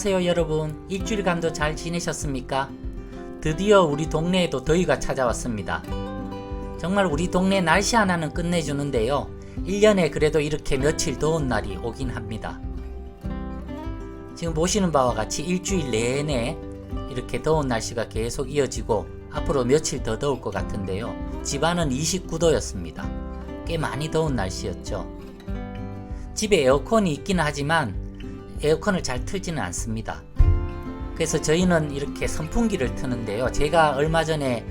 안녕하세요 여러분. 일주일간도 잘 지내셨습니까? 드디어 우리 동네에도 더위가 찾아왔습니다. 정말 우리 동네 날씨 하나는 끝내주는데요. 1년에 그래도 이렇게 며칠 더운 날이 오긴 합니다. 지금 보시는 바와 같이 일주일 내내 이렇게 더운 날씨가 계속 이어지고 앞으로 며칠 더 더울 것 같은데요. 집안은 29도였습니다. 꽤 많이 더운 날씨였죠. 집에 에어컨이 있긴 하지만 에어컨을 잘 틀지는 않습니다. 그래서 저희는 이렇게 선풍기를 트는데요. 제가 얼마 전에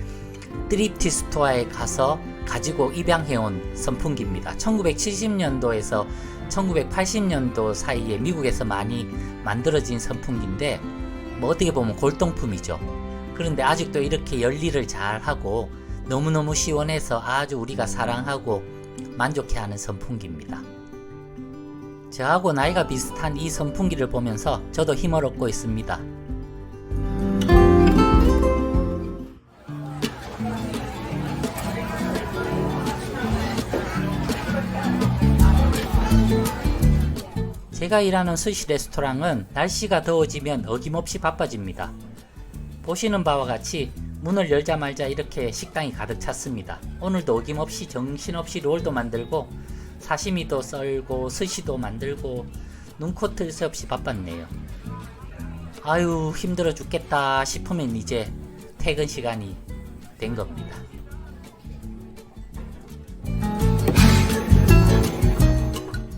트리프트 스토어에 가서 가지고 입양해온 선풍기입니다. 1970년도에서 1980년도 사이에 미국에서 많이 만들어진 선풍기인데 뭐 어떻게 보면 골동품이죠. 그런데 아직도 이렇게 열일을 잘하고 너무너무 시원해서 아주 우리가 사랑하고 만족해하는 선풍기입니다. 저하고 나이가 비슷한 이 선풍기를 보면서 저도 힘을 얻고 있습니다. 제가 일하는 스시 레스토랑은 날씨가 더워지면 어김없이 바빠집니다. 보시는 바와 같이 문을 열자마자 이렇게 식당이 가득 찼습니다. 오늘도 어김없이 정신없이 롤도 만들고 사시미도 썰고 스시도 만들고 눈코 뜰 새 없이 바빴네요. 아유 힘들어 죽겠다 싶으면 이제 퇴근 시간이 된 겁니다.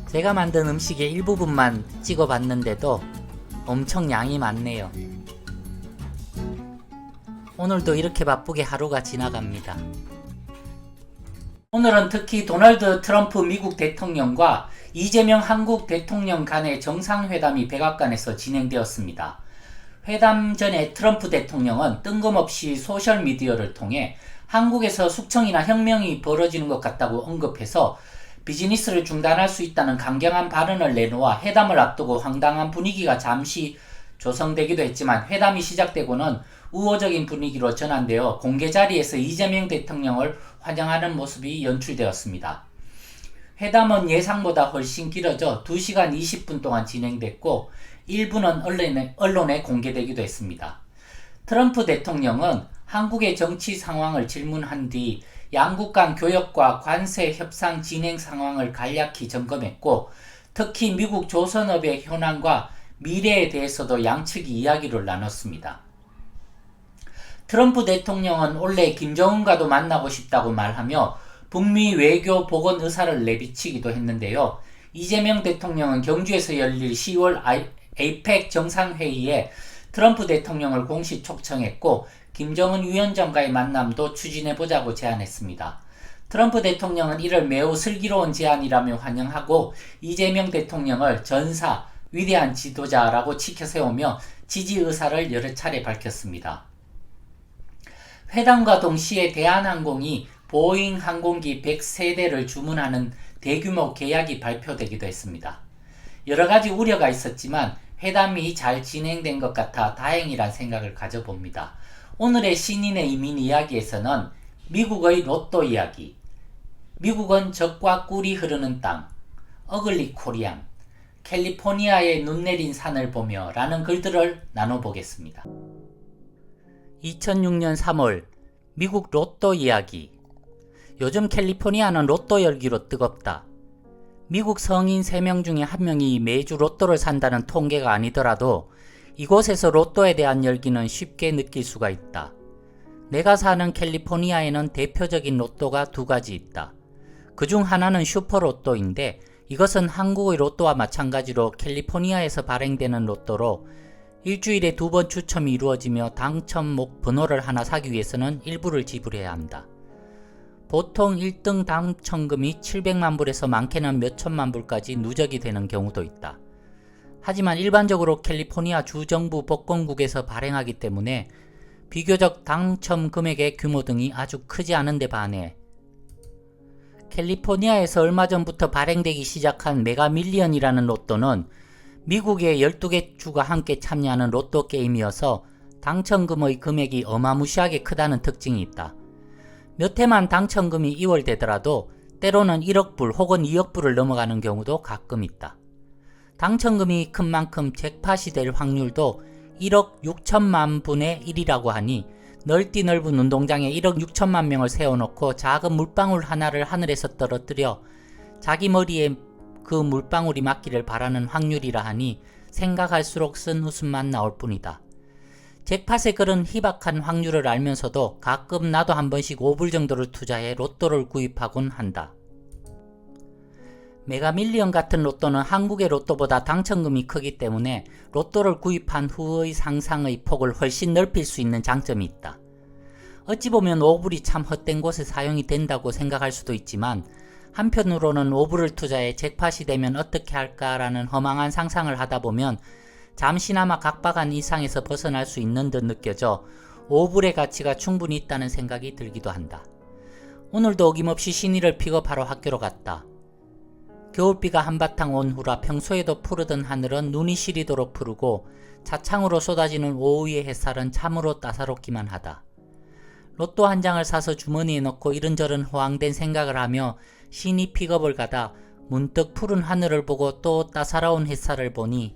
제가 만든 음식의 일부분만 찍어봤는데도 엄청 양이 많네요. 오늘도 이렇게 바쁘게 하루가 지나갑니다. 오늘은 특히 도널드 트럼프 미국 대통령과 이재명 한국 대통령 간의 정상회담이 백악관에서 진행되었습니다. 회담 전에 트럼프 대통령은 뜬금없이 소셜미디어를 통해 한국에서 숙청이나 혁명이 벌어지는 것 같다고 언급해서 비즈니스를 중단할 수 있다는 강경한 발언을 내놓아 회담을 앞두고 황당한 분위기가 잠시 조성되기도 했지만 회담이 시작되고는 우호적인 분위기로 전환되어 공개 자리에서 이재명 대통령을 환영하는 모습이 연출되었습니다. 회담은 예상보다 훨씬 길어져 2시간 20분 동안 진행됐고 일부는 언론에 공개되기도 했습니다. 트럼프 대통령은 한국의 정치 상황을 질문한 뒤 양국 간 교역과 관세 협상 진행 상황을 간략히 점검했고 특히 미국 조선업의 현황과 미래에 대해서도 양측이 이야기를 나눴습니다. 트럼프 대통령은 원래 김정은과도 만나고 싶다고 말하며 북미 외교 복원 의사를 내비치기도 했는데요. 이재명 대통령은 경주에서 열릴 10월 APEC 정상회의에 트럼프 대통령을 공식 초청했고 김정은 위원장과의 만남도 추진해보자고 제안했습니다. 트럼프 대통령은 이를 매우 슬기로운 제안이라며 환영하고 이재명 대통령을 전사, 위대한 지도자라고 치켜세우며 지지 의사를 여러 차례 밝혔습니다. 회담과 동시에 대한항공이 보잉 항공기 100세대를 주문하는 대규모 계약이 발표되기도 했습니다. 여러가지 우려가 있었지만 회담이 잘 진행된 것 같아 다행이란 생각을 가져봅니다. 오늘의 신인의 이민 이야기에서는 미국의 로또 이야기, 미국은 적과 꿀이 흐르는 땅, 어글리 코리안, 캘리포니아의 눈 내린 산을 보며 라는 글들을 나눠보겠습니다. 2006년 3월 미국 로또 이야기. 요즘 캘리포니아는 로또 열기로 뜨겁다. 미국 성인 3명 중에 1명이 매주 로또를 산다는 통계가 아니더라도 이곳에서 로또에 대한 열기는 쉽게 느낄 수가 있다. 내가 사는 캘리포니아에는 대표적인 로또가 2가지 있다. 그중 하나는 슈퍼로또인데 이것은 한국의 로또와 마찬가지로 캘리포니아에서 발행되는 로또로 일주일에 2번 추첨이 이루어지며 당첨목 번호를 하나 사기 위해서는 일부를 지불해야 한다. 보통 1등 당첨금이 700만 불에서 많게는 몇천만 불까지 누적이 되는 경우도 있다. 하지만 일반적으로 캘리포니아 주정부 복권국에서 발행하기 때문에 비교적 당첨 금액의 규모 등이 아주 크지 않은데 반해 캘리포니아에서 얼마 전부터 발행되기 시작한 메가밀리언이라는 로또는 미국의 12개 주가 함께 참여하는 로또 게임이어서 당첨금의 금액이 어마무시하게 크다는 특징이 있다. 몇 해만 당첨금이 이월되더라도 때로는 1억 불 혹은 2억 불을 넘어가는 경우도 가끔 있다. 당첨금이 큰 만큼 잭팟이 될 확률도 1억 6천만 분의 1이라고 하니 넓디 넓은 운동장에 1억 6천만 명을 세워놓고 작은 물방울 하나를 하늘에서 떨어뜨려 자기 머리에 그 물방울이 맞기를 바라는 확률이라 하니 생각할수록 쓴 웃음만 나올 뿐이다. 잭팟의 그런 희박한 확률을 알면서도 가끔 나도 한 번씩 5불 정도를 투자해 로또를 구입하곤 한다. 메가밀리언 같은 로또는 한국의 로또보다 당첨금이 크기 때문에 로또를 구입한 후의 상상의 폭을 훨씬 넓힐 수 있는 장점이 있다. 어찌 보면 5불이 참 헛된 곳에 사용이 된다고 생각할 수도 있지만 한편으로는 5불을 투자해 잭팟이 되면 어떻게 할까라는 허망한 상상을 하다 보면 잠시나마 각박한 이상에서 벗어날 수 있는 듯 느껴져 5불의 가치가 충분히 있다는 생각이 들기도 한다. 오늘도 어김없이 신이를 픽업하러 학교로 갔다. 겨울비가 한바탕 온 후라 평소에도 푸르던 하늘은 눈이 시리도록 푸르고 차창으로 쏟아지는 오후의 햇살은 참으로 따사롭기만 하다. 로또 한 장을 사서 주머니에 넣고 이런저런 호황된 생각을 하며 신이 픽업을 가다 문득 푸른 하늘을 보고 또 따사로운 햇살을 보니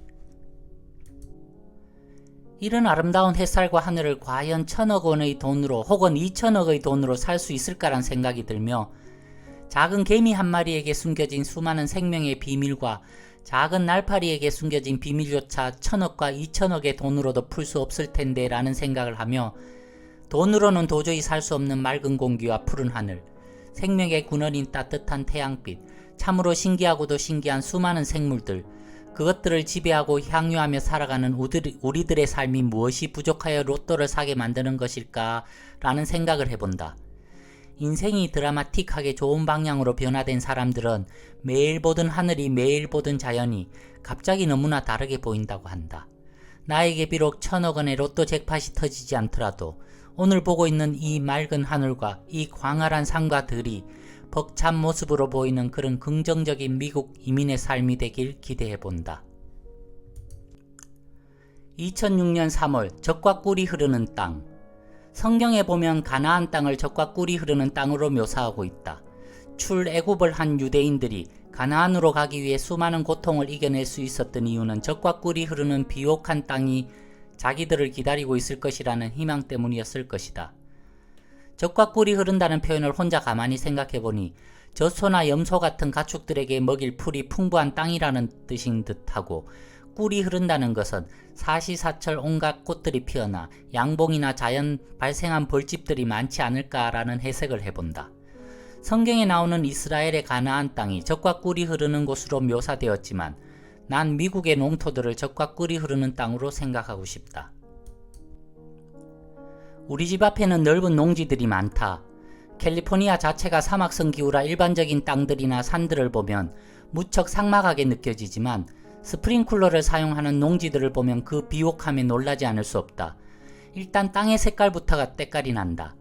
이런 아름다운 햇살과 하늘을 과연 1,000억 원의 돈으로 혹은 2,000억의 돈으로 살 수 있을까란 생각이 들며 작은 개미 한 마리에게 숨겨진 수많은 생명의 비밀과 작은 날파리에게 숨겨진 비밀조차 1,000억과 2,000억의 돈으로도 풀 수 없을 텐데 라는 생각을 하며 돈으로는 도저히 살 수 없는 맑은 공기와 푸른 하늘, 생명의 군원인 따뜻한 태양빛, 참으로 신기하고도 신기한 수많은 생물들, 그것들을 지배하고 향유하며 살아가는 우리들의 삶이 무엇이 부족하여 로또를 사게 만드는 것일까 라는 생각을 해본다. 인생이 드라마틱하게 좋은 방향으로 변화된 사람들은 매일 보던 하늘이 매일 보던 자연이 갑자기 너무나 다르게 보인다고 한다. 나에게 비록 1,000억 원의 로또 잭팟이 터지지 않더라도 오늘 보고 있는 이 맑은 하늘과 이 광활한 산과 들이 벅찬 모습으로 보이는 그런 긍정적인 미국 이민의 삶이 되길 기대해본다. 2006년 3월 젖과 꿀이 흐르는 땅. 성경에 보면 가나안 땅을 젖과 꿀이 흐르는 땅으로 묘사하고 있다. 출애굽을 한 유대인들이 가나안으로 가기 위해 수많은 고통을 이겨낼 수 있었던 이유는 젖과 꿀이 흐르는 비옥한 땅이 자기들을 기다리고 있을 것이라는 희망 때문이었을 것이다. 젖과 꿀이 흐른다는 표현을 혼자 가만히 생각해보니 젖소나 염소 같은 가축들에게 먹일 풀이 풍부한 땅이라는 뜻인 듯하고 꿀이 흐른다는 것은 사시사철 온갖 꽃들이 피어나 양봉이나 자연 발생한 벌집들이 많지 않을까라는 해석을 해본다. 성경에 나오는 이스라엘의 가나안 땅이 젖과 꿀이 흐르는 곳으로 묘사되었지만 난 미국의 농토들을 젖과 꿀이 흐르는 땅으로 생각하고 싶다. 우리 집 앞에는 넓은 농지들이 많다. 캘리포니아 자체가 사막성 기후라 일반적인 땅들이나 산들을 보면 무척 삭막하게 느껴지지만 스프링쿨러를 사용하는 농지들을 보면 그 비옥함에 놀라지 않을 수 없다. 일단 땅의 색깔부터가 때깔이 난다.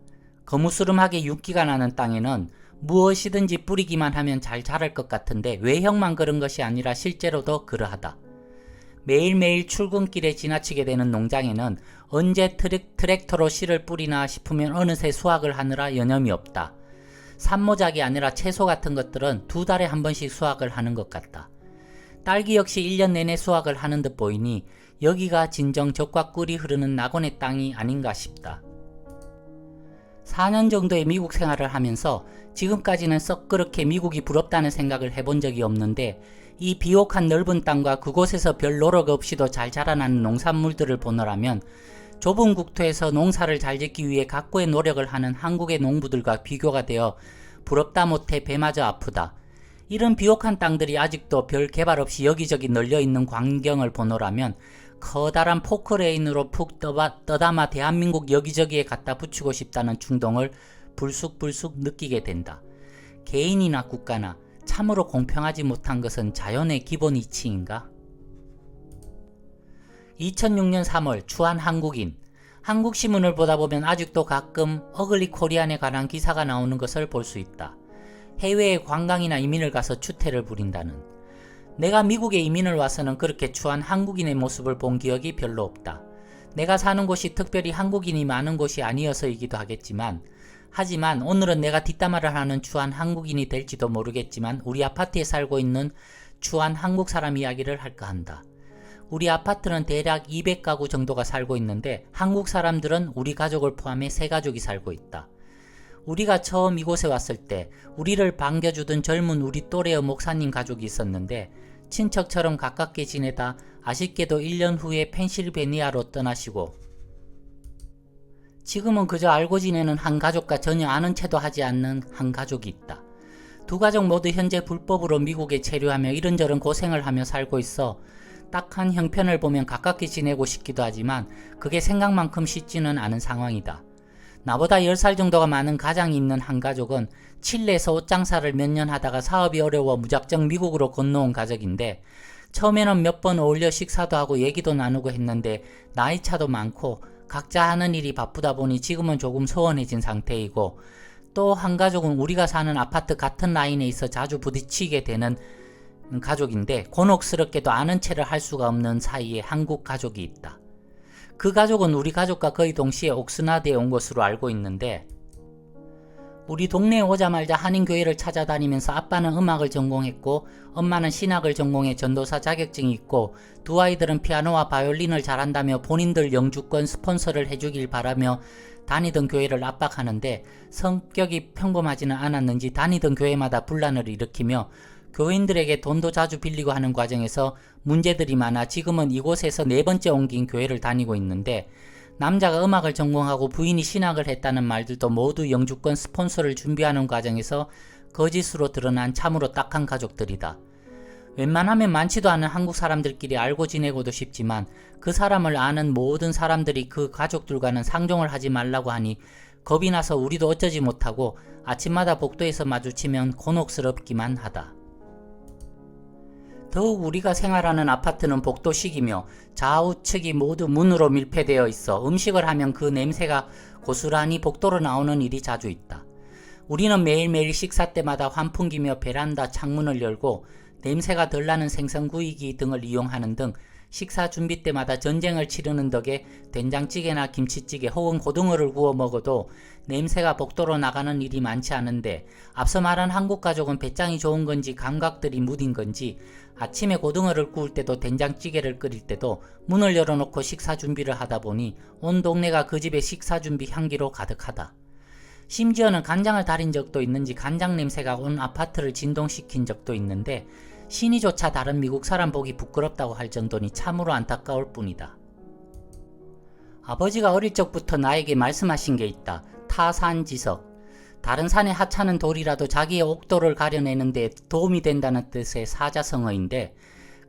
거무스름하게 윤기가 나는 땅에는 무엇이든지 뿌리기만 하면 잘 자랄 것 같은데 외형만 그런 것이 아니라 실제로도 그러하다. 매일매일 출근길에 지나치게 되는 농장에는 언제 트랙터로 씨를 뿌리나 싶으면 어느새 수확을 하느라 여념이 없다. 산모작이 아니라 채소 같은 것들은 2달에 한 번씩 수확을 하는 것 같다. 딸기 역시 1년 내내 수확을 하는 듯 보이니 여기가 진정 젖과 꿀이 흐르는 낙원의 땅이 아닌가 싶다. 4년 정도의 미국 생활을 하면서 지금까지는 썩 그렇게 미국이 부럽다는 생각을 해본 적이 없는데 이 비옥한 넓은 땅과 그곳에서 별 노력 없이도 잘 자라나는 농산물들을 보느라면 좁은 국토에서 농사를 잘 짓기 위해 각고의 노력을 하는 한국의 농부들과 비교가 되어 부럽다 못해 배마저 아프다. 이런 비옥한 땅들이 아직도 별 개발 없이 여기저기 널려있는 광경을 보노라면 커다란 포크레인으로 푹 떠담아 대한민국 여기저기에 갖다 붙이고 싶다는 충동을 불쑥불쑥 느끼게 된다. 개인이나 국가나 참으로 공평하지 못한 것은 자연의 기본 이치인가? 2006년 3월 추한 한국인. 한국신문을 보다 보면 아직도 가끔 어글리 코리안에 관한 기사가 나오는 것을 볼 수 있다. 해외에 관광이나 이민을 가서 추태를 부린다는. 내가 미국에 이민을 와서는 그렇게 추한 한국인의 모습을 본 기억이 별로 없다. 내가 사는 곳이 특별히 한국인이 많은 곳이 아니어서이기도 하겠지만 하지만 오늘은 내가 뒷담화를 하는 추한 한국인이 될지도 모르겠지만 우리 아파트에 살고 있는 추한 한국 사람 이야기를 할까 한다. 우리 아파트는 대략 200가구 정도가 살고 있는데 한국 사람들은 우리 가족을 포함해 3가족이 살고 있다. 우리가 처음 이곳에 왔을 때 우리를 반겨주던 젊은 우리 또래의 목사님 가족이 있었는데 친척처럼 가깝게 지내다 아쉽게도 1년 후에 펜실베니아로 떠나시고 지금은 그저 알고 지내는 한 가족과 전혀 아는 체도 하지 않는 한 가족이 있다. 2가족 모두 현재 불법으로 미국에 체류하며 이런저런 고생을 하며 살고 있어 딱한 형편을 보면 가깝게 지내고 싶기도 하지만 그게 생각만큼 쉽지는 않은 상황이다. 나보다 10살 정도가 많은 가장이 있는 한 가족은 칠레에서 옷장사를 몇 년 하다가 사업이 어려워 무작정 미국으로 건너온 가족인데 처음에는 몇 번 어울려 식사도 하고 얘기도 나누고 했는데 나이차도 많고 각자 하는 일이 바쁘다 보니 지금은 조금 소원해진 상태이고 또 한 가족은 우리가 사는 아파트 같은 라인에 있어 자주 부딪히게 되는 가족인데 곤혹스럽게도 아는 체를 할 수가 없는 사이에 한국 가족이 있다. 그 가족은 우리 가족과 거의 동시에 옥스나드에 온 것으로 알고 있는데 우리 동네에 오자마자 한인교회를 찾아다니면서 아빠는 음악을 전공했고 엄마는 신학을 전공해 전도사 자격증이 있고 2 아이들은 피아노와 바이올린을 잘한다며 본인들 영주권 스폰서를 해주길 바라며 다니던 교회를 압박하는데 성격이 평범하지는 않았는지 다니던 교회마다 분란을 일으키며 교인들에게 돈도 자주 빌리고 하는 과정에서 문제들이 많아 지금은 이곳에서 4번째 옮긴 교회를 다니고 있는데 남자가 음악을 전공하고 부인이 신학을 했다는 말들도 모두 영주권 스폰서를 준비하는 과정에서 거짓으로 드러난 참으로 딱한 가족들이다. 웬만하면 많지도 않은 한국 사람들끼리 알고 지내고도 싶지만 그 사람을 아는 모든 사람들이 그 가족들과는 상종을 하지 말라고 하니 겁이 나서 우리도 어쩌지 못하고 아침마다 복도에서 마주치면 곤혹스럽기만 하다. 더욱 우리가 생활하는 아파트는 복도식이며 좌우측이 모두 문으로 밀폐되어 있어 음식을 하면 그 냄새가 고스란히 복도로 나오는 일이 자주 있다. 우리는 매일매일 식사 때마다 환풍기며 베란다 창문을 열고 냄새가 덜 나는 생선구이기 등을 이용하는 등 식사 준비 때마다 전쟁을 치르는 덕에 된장찌개나 김치찌개 혹은 고등어를 구워 먹어도 냄새가 복도로 나가는 일이 많지 않은데 앞서 말한 한국 가족은 배짱이 좋은 건지 감각들이 무딘 건지 아침에 고등어를 구울 때도 된장찌개를 끓일 때도 문을 열어놓고 식사 준비를 하다 보니 온 동네가 그 집의 식사 준비 향기로 가득하다. 심지어는 간장을 달인 적도 있는지 간장 냄새가 온 아파트를 진동시킨 적도 있는데 신이조차 다른 미국 사람 보기 부끄럽다고 할 정도니 참으로 안타까울 뿐이다. 아버지가 어릴 적부터 나에게 말씀하신 게 있다. 타산지석. 다른 산에 하찮은 돌이라도 자기의 옥도를 가려내는 데 도움이 된다는 뜻의 사자성어인데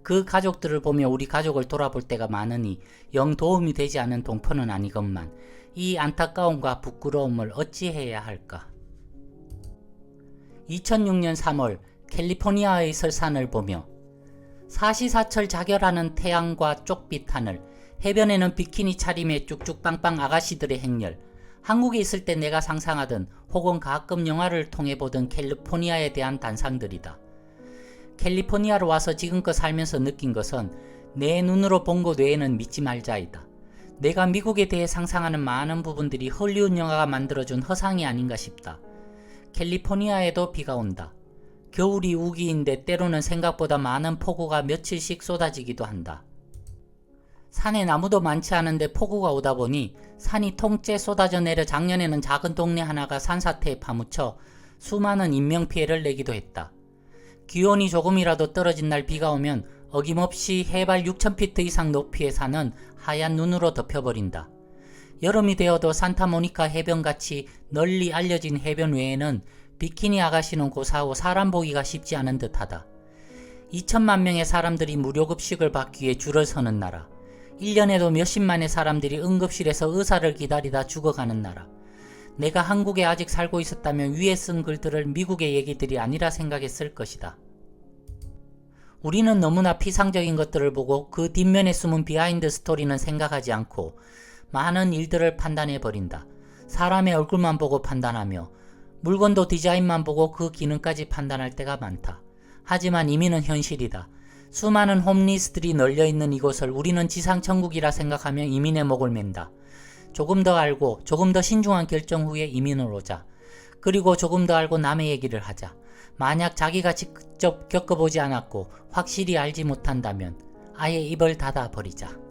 그 가족들을 보며 우리 가족을 돌아볼 때가 많으니 영 도움이 되지 않은 동포는 아니건만 이 안타까움과 부끄러움을 어찌해야 할까. 2006년 3월 캘리포니아의 설산을 보며 사시사철 자결하는 태양과 쪽빛 하늘, 해변에는 비키니 차림의 쭉쭉빵빵 아가씨들의 행렬, 한국에 있을 때 내가 상상하던 혹은 가끔 영화를 통해 보던 캘리포니아에 대한 단상들이다. 캘리포니아로 와서 지금껏 살면서 느낀 것은 내 눈으로 본 것 외에는 믿지 말자이다. 내가 미국에 대해 상상하는 많은 부분들이 헐리우드 영화가 만들어준 허상이 아닌가 싶다. 캘리포니아에도 비가 온다. 겨울이 우기인데 때로는 생각보다 많은 폭우가 며칠씩 쏟아지기도 한다. 산에 나무도 많지 않은데 폭우가 오다 보니 산이 통째 쏟아져 내려 작년에는 작은 동네 하나가 산사태에 파묻혀 수많은 인명피해를 내기도 했다. 기온이 조금이라도 떨어진 날 비가 오면 어김없이 해발 6,000피트 이상 높이의 산은 하얀 눈으로 덮여버린다. 여름이 되어도 산타모니카 해변같이 널리 알려진 해변 외에는 비키니 아가씨는 고사하고 사람 보기가 쉽지 않은 듯하다. 2천만 명의 사람들이 무료급식을 받기 위해 줄을 서는 나라. 1년에도 몇십만의 사람들이 응급실에서 의사를 기다리다 죽어가는 나라. 내가 한국에 아직 살고 있었다면 위에 쓴 글들을 미국의 얘기들이 아니라 생각했을 것이다. 우리는 너무나 피상적인 것들을 보고 그 뒷면에 숨은 비하인드 스토리는 생각하지 않고 많은 일들을 판단해버린다. 사람의 얼굴만 보고 판단하며 물건도 디자인만 보고 그 기능까지 판단할 때가 많다. 하지만 이민은 현실이다. 수많은 홈리스들이 널려있는 이곳을 우리는 지상천국이라 생각하며 이민의 목을 맨다. 조금 더 알고 조금 더 신중한 결정 후에 이민을 오자. 그리고 조금 더 알고 남의 얘기를 하자. 만약 자기가 직접 겪어보지 않았고 확실히 알지 못한다면 아예 입을 닫아 버리자.